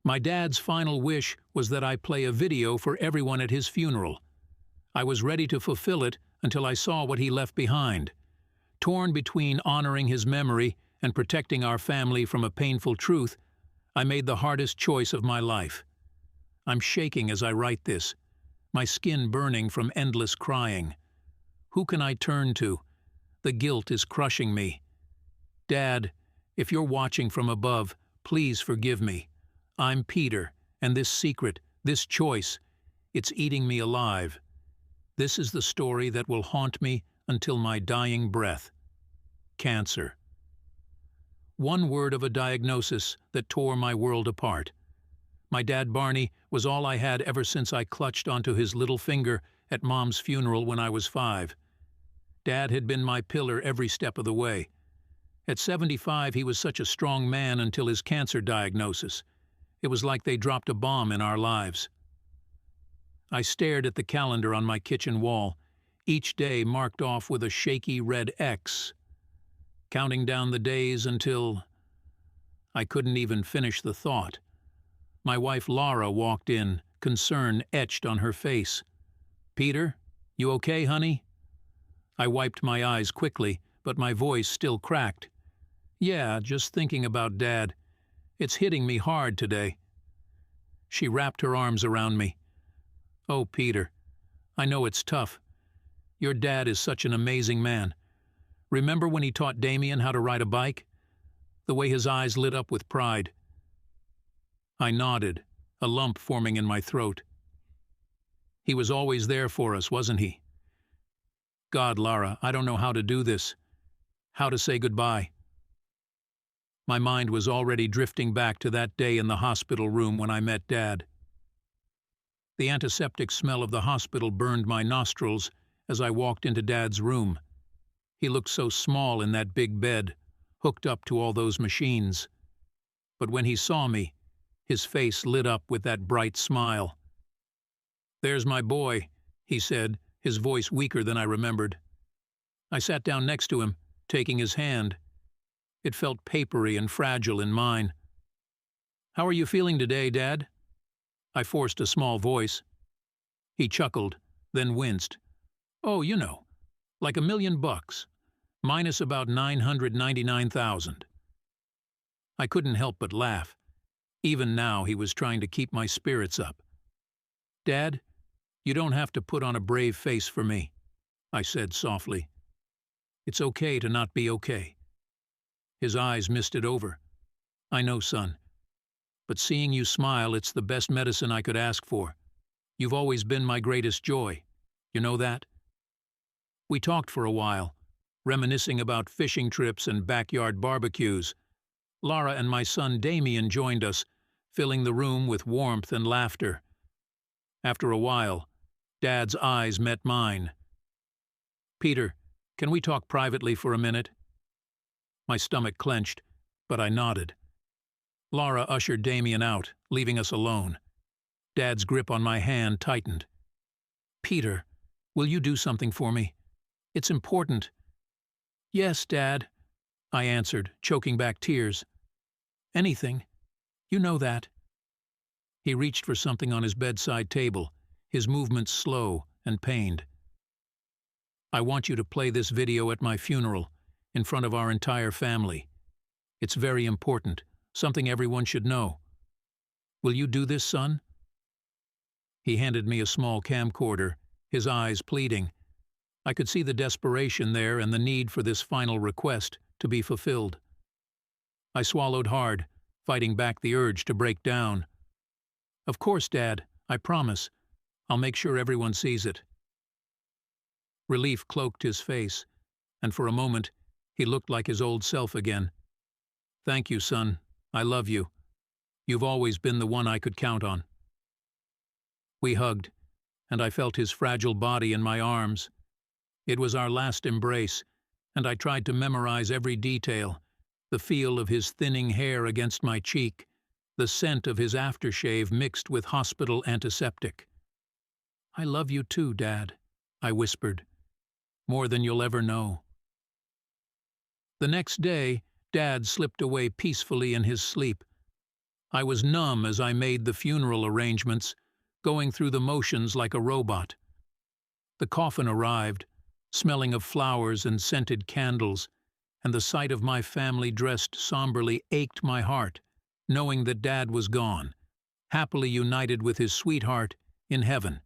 My dad's final wish was that I play a video for everyone at his funeral. I was ready to fulfill it until I saw what he left behind. Torn between honoring his memory and protecting our family from a painful truth, I made the hardest choice of my life. I'm shaking as I write this, my skin burning from endless crying. Who can I turn to? The guilt is crushing me. Dad, if you're watching from above, please forgive me. I'm Peter, and this secret, this choice, it's eating me alive. This is the story that will haunt me until my dying breath. Cancer. One word of a diagnosis that tore my world apart. My dad Barney was all I had ever since I clutched onto his little finger at Mom's funeral when I was 5. Dad had been my pillar every step of the way. At 75, he was such a strong man until his cancer diagnosis. It was like they dropped a bomb in our lives. I stared at the calendar on my kitchen wall, each day marked off with a shaky red X, counting down the days until... I couldn't even finish the thought. My wife Laura walked in, concern etched on her face. "Peter, you okay, honey?" I wiped my eyes quickly, but my voice still cracked. "Yeah, just thinking about Dad. It's hitting me hard today." She wrapped her arms around me. "Oh, Peter, I know it's tough. Your dad is such an amazing man. Remember when he taught Damien how to ride a bike? The way his eyes lit up with pride." I nodded, a lump forming in my throat. "He was always there for us, wasn't he? God, Lara, I don't know how to do this. How to say goodbye." My mind was already drifting back to that day in the hospital room when I met Dad. The antiseptic smell of the hospital burned my nostrils as I walked into Dad's room. He looked so small in that big bed, hooked up to all those machines. But when he saw me, his face lit up with that bright smile. "There's my boy," he said, his voice weaker than I remembered. I sat down next to him, taking his hand. It felt papery and fragile in mine. "How are you feeling today, Dad?" I forced a small voice. He chuckled, then winced. "Oh, you know, like $1,000,000, minus about 999,000. I couldn't help but laugh. Even now he was trying to keep my spirits up. "Dad, you don't have to put on a brave face for me," I said softly. "It's okay to not be okay." His eyes misted over. "I know, son. But seeing you smile, it's the best medicine I could ask for. You've always been my greatest joy. You know that?" We talked for a while, reminiscing about fishing trips and backyard barbecues. Lara and my son Damien joined us, filling the room with warmth and laughter. After a while, Dad's eyes met mine. "Peter, can we talk privately for a minute?" My stomach clenched, but I nodded. Lara ushered Damien out, leaving us alone. Dad's grip on my hand tightened. "Peter, will you do something for me? It's important." "Yes, Dad," I answered, choking back tears. "Anything. You know that." He reached for something on his bedside table, his movements slow and pained. "I want you to play this video at my funeral, in front of our entire family. It's very important, something everyone should know. Will you do this, son?" He handed me a small camcorder, his eyes pleading. I could see the desperation there and the need for this final request to be fulfilled. I swallowed hard, fighting back the urge to break down. "Of course, Dad, I promise. I'll make sure everyone sees it." Relief cloaked his face, and for a moment, he looked like his old self again. "Thank you, son. I love you. You've always been the one I could count on." We hugged, and I felt his fragile body in my arms. It was our last embrace, and I tried to memorize every detail, the feel of his thinning hair against my cheek, the scent of his aftershave mixed with hospital antiseptic. "I love you too, Dad," I whispered. "More than you'll ever know." The next day, Dad slipped away peacefully in his sleep. I was numb as I made the funeral arrangements, going through the motions like a robot. The coffin arrived, smelling of flowers and scented candles, and the sight of my family dressed somberly ached my heart, knowing that Dad was gone, happily united with his sweetheart in heaven.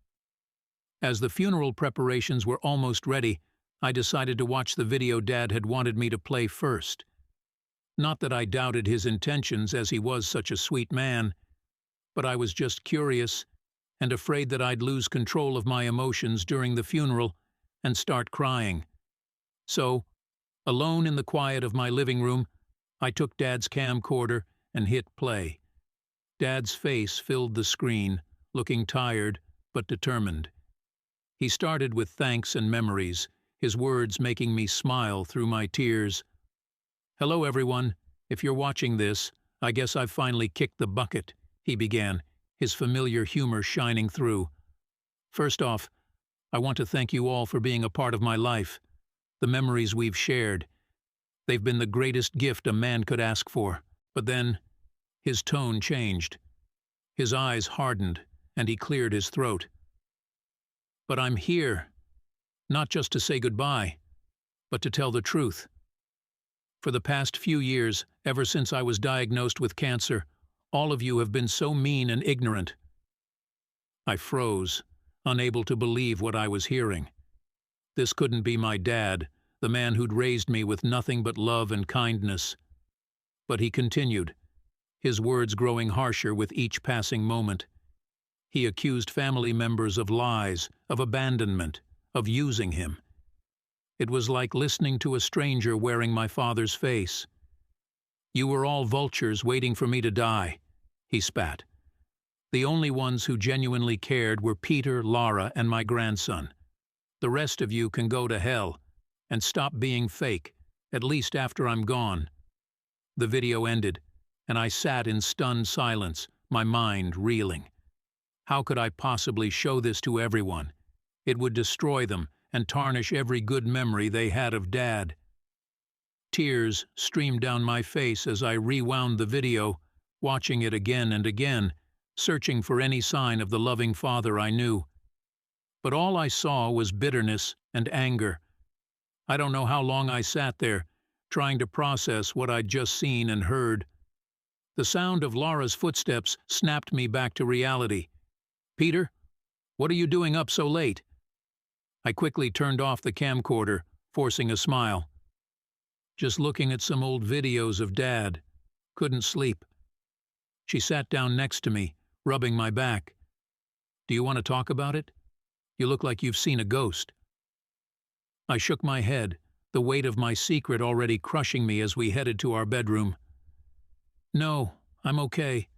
As the funeral preparations were almost ready, I decided to watch the video Dad had wanted me to play first. Not that I doubted his intentions, as he was such a sweet man, but I was just curious and afraid that I'd lose control of my emotions during the funeral and start crying. So, alone in the quiet of my living room, I took Dad's camcorder and hit play. Dad's face filled the screen, looking tired but determined. He started with thanks and memories, his words making me smile through my tears. "Hello, everyone. If you're watching this, I guess I've finally kicked the bucket," he began, his familiar humor shining through. "First off, I want to thank you all for being a part of my life. The memories we've shared. They've been the greatest gift a man could ask for." But then, his tone changed. His eyes hardened, and he cleared his throat. "But I'm here, not just to say goodbye, but to tell the truth. For the past few years, ever since I was diagnosed with cancer, all of you have been so mean and ignorant." I froze, unable to believe what I was hearing. This couldn't be my dad, the man who'd raised me with nothing but love and kindness. But he continued, his words growing harsher with each passing moment. He accused family members of lies, of abandonment, of using him. It was like listening to a stranger wearing my father's face. "You were all vultures waiting for me to die," he spat. "The only ones who genuinely cared were Peter, Lara, and my grandson. The rest of you can go to hell, and stop being fake, at least after I'm gone." The video ended, and I sat in stunned silence, my mind reeling. How could I possibly show this to everyone? It would destroy them and tarnish every good memory they had of Dad. Tears streamed down my face as I rewound the video, watching it again and again, searching for any sign of the loving father I knew. But all I saw was bitterness and anger. I don't know how long I sat there, trying to process what I'd just seen and heard. The sound of Lara's footsteps snapped me back to reality. "Peter, what are you doing up so late?" I quickly turned off the camcorder, forcing a smile. "Just looking at some old videos of Dad. Couldn't sleep." She sat down next to me, rubbing my back. "Do you want to talk about it? You look like you've seen a ghost." I shook my head, the weight of my secret already crushing me as we headed to our bedroom. "No, I'm okay.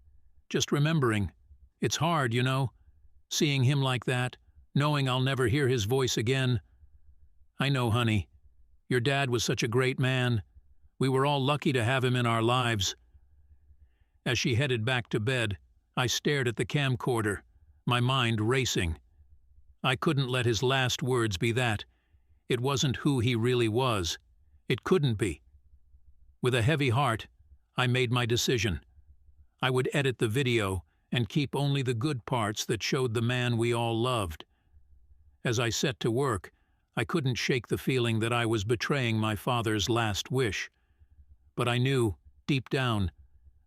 Just remembering. It's hard, you know, seeing him like that, knowing I'll never hear his voice again. I know, honey. Your dad was such a great man. We were all lucky to have him in our lives." As she headed back to bed, I stared at the camcorder, my mind racing. I couldn't let his last words be that. It wasn't who he really was. It couldn't be. With a heavy heart, I made my decision. I would edit the video and keep only the good parts that showed the man we all loved. As I set to work, I couldn't shake the feeling that I was betraying my father's last wish. But I knew, deep down,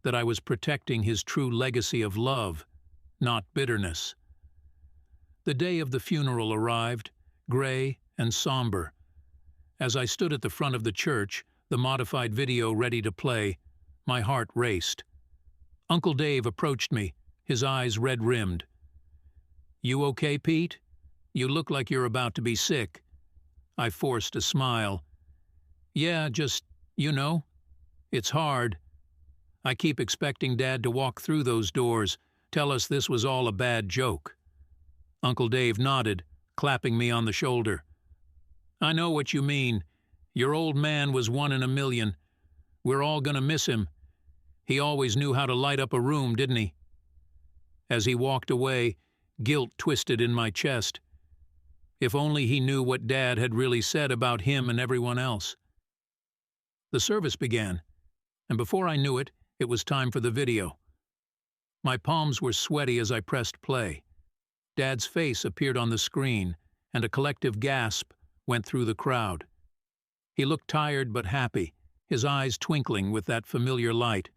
that I was protecting his true legacy of love, not bitterness. The day of the funeral arrived, gray and somber. As I stood at the front of the church, the modified video ready to play, my heart raced. Uncle Dave approached me, his eyes red-rimmed. "You okay, Pete? You look like you're about to be sick." I forced a smile. "Yeah, just, you know, it's hard. I keep expecting Dad to walk through those doors, tell us this was all a bad joke." Uncle Dave nodded, clapping me on the shoulder. "I know what you mean. Your old man was 1 in a million. We're all gonna miss him. He always knew how to light up a room, didn't he?" As he walked away, guilt twisted in my chest. If only he knew what Dad had really said about him and everyone else. The service began, and before I knew it, it was time for the video. My palms were sweaty as I pressed play. Dad's face appeared on the screen, and a collective gasp went through the crowd. He looked tired but happy, his eyes twinkling with that familiar light.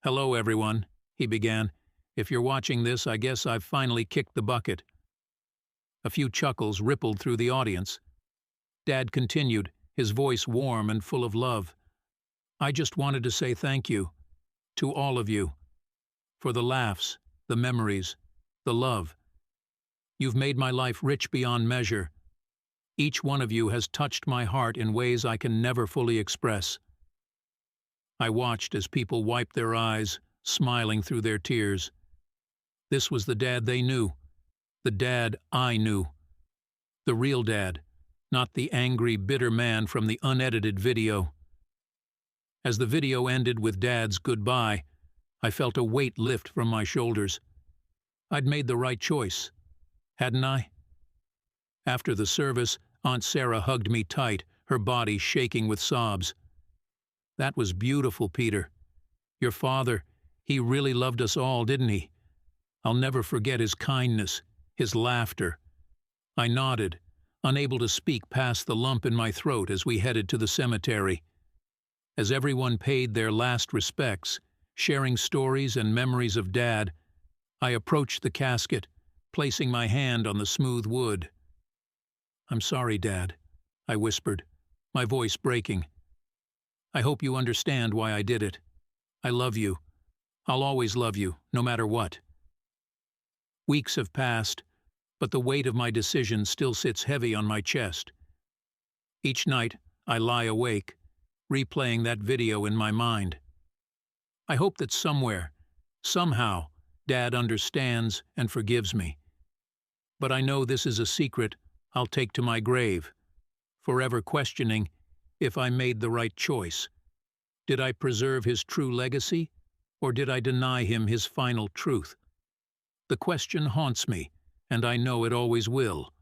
"Hello, everyone," he began. "If you're watching this, I guess I've finally kicked the bucket." A few chuckles rippled through the audience. Dad continued, his voice warm and full of love. "I just wanted to say thank you, to all of you, for the laughs, the memories, the love. You've made my life rich beyond measure. Each one of you has touched my heart in ways I can never fully express." I watched as people wiped their eyes, smiling through their tears. This was the Dad they knew, the Dad I knew. The real Dad, not the angry, bitter man from the unedited video. As the video ended with Dad's goodbye, I felt a weight lift from my shoulders. I'd made the right choice, hadn't I? After the service, Aunt Sarah hugged me tight, her body shaking with sobs. "That was beautiful, Peter. Your father, he really loved us all, didn't he? I'll never forget his kindness, his laughter." I nodded, unable to speak past the lump in my throat as we headed to the cemetery. As everyone paid their last respects, sharing stories and memories of Dad, I approached the casket, placing my hand on the smooth wood. "I'm sorry, Dad," I whispered, my voice breaking. "I hope you understand why I did it. I love you. I'll always love you, no matter what." Weeks have passed, but the weight of my decision still sits heavy on my chest. Each night, I lie awake, replaying that video in my mind. I hope that somewhere, somehow, Dad understands and forgives me. But I know this is a secret I'll take to my grave, forever questioning if I made the right choice. Did I preserve his true legacy, or did I deny him his final truth? The question haunts me, and I know it always will.